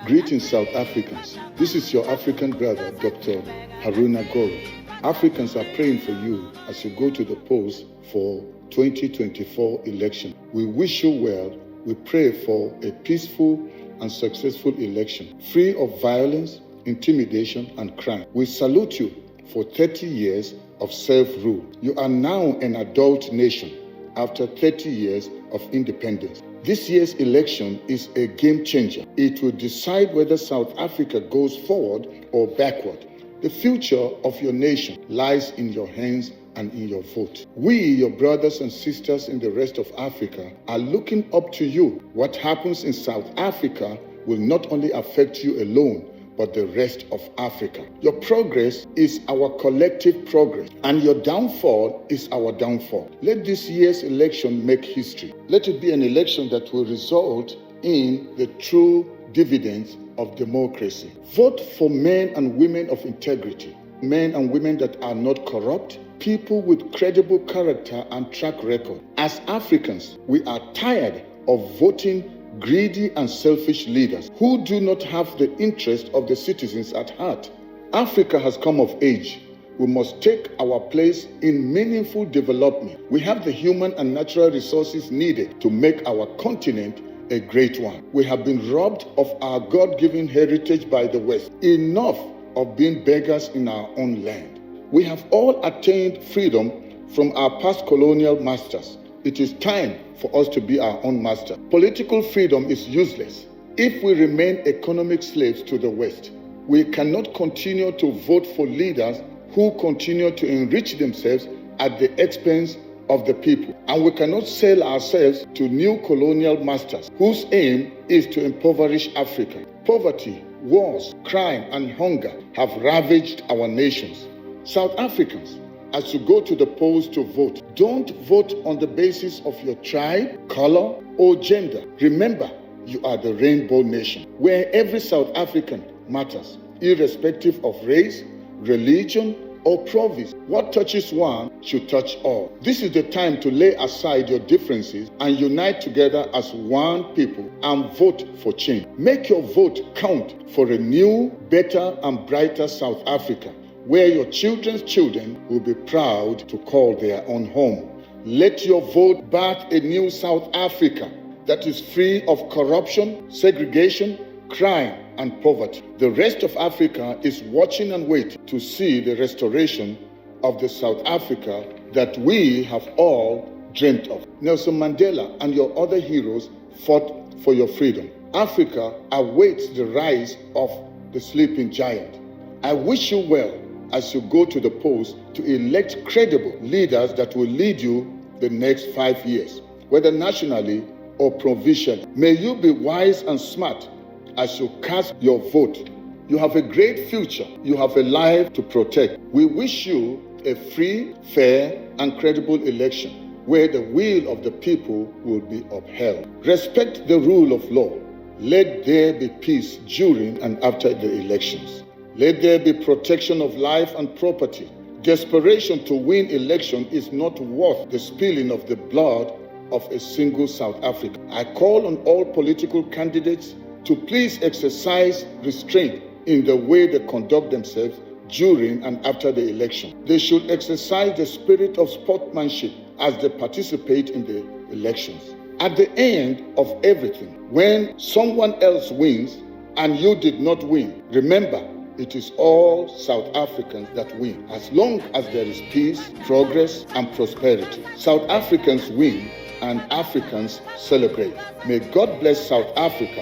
Greetings, South Africans. This is your African brother, Dr. Haruna Goro. Africans are praying for you as you go to the polls for 2024 election. We wish you well. We pray for a peaceful and successful election, free of violence, intimidation, and crime. We salute you for 30 years of self-rule. You are now an adult nation after 30 years of independence. This year's election is a game changer. It will decide whether South Africa goes forward or backward. The future of your nation lies in your hands and in your vote. We, your brothers and sisters in the rest of Africa, are looking up to you. What happens in South Africa will not only affect you alone, but the rest of Africa. Your progress is our collective progress, and your downfall is our downfall. Let this year's election make history. Let it be an election that will result in the true dividends of democracy. Vote for men and women of integrity, men and women that are not corrupt, people with credible character and track record. As Africans, we are tired of voting greedy and selfish leaders who do not have the interest of the citizens at heart. Africa has come of age. We must take our place in meaningful development. We have the human and natural resources needed to make our continent a great one. We have been robbed of our God-given heritage by the West. Enough of being beggars in our own land. We have all attained freedom from our past colonial masters. It is time for us to be our own master. Political freedom is useless if we remain economic slaves to the West. We cannot continue to vote for leaders who continue to enrich themselves at the expense of the people. And we cannot sell ourselves to new colonial masters whose aim is to impoverish Africa. Poverty, wars, crime, and hunger have ravaged our nations. South Africans, as you go to the polls to vote, don't vote on the basis of your tribe, color, or gender. Remember, you are the rainbow nation, where every South African matters, irrespective of race, religion, or province. What touches one should touch all. This is the time to lay aside your differences and unite together as one people and vote for change. Make your vote count for a new, better, and brighter South Africa, where your children's children will be proud to call their own home. Let your vote birth a new South Africa that is free of corruption, segregation, crime, and poverty. The rest of Africa is watching and waiting to see the restoration of the South Africa that we have all dreamt of. Nelson Mandela and your other heroes fought for your freedom. Africa awaits the rise of the sleeping giant. I wish you well as you go to the polls to elect credible leaders that will lead you the next 5 years, whether nationally or provincially. May you be wise and smart as you cast your vote. You have a great future. You have a life to protect. We wish you a free, fair, and credible election where the will of the people will be upheld. Respect the rule of law. Let there be peace during and after the elections. Let there be protection of life and property. Desperation to win election is not worth the spilling of the blood of a single South African. I call on all political candidates to please exercise restraint in the way they conduct themselves during and after the election. They should exercise the spirit of sportsmanship as they participate in the elections. At the end of everything, when someone else wins and you did not win, remember, it is all South Africans that win. As long as there is peace, progress, and prosperity, South Africans win and Africans celebrate. May God bless South Africa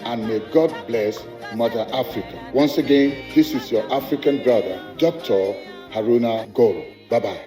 and may God bless Mother Africa. Once again, this is your African brother, Dr. Haruna Goro. Bye-bye.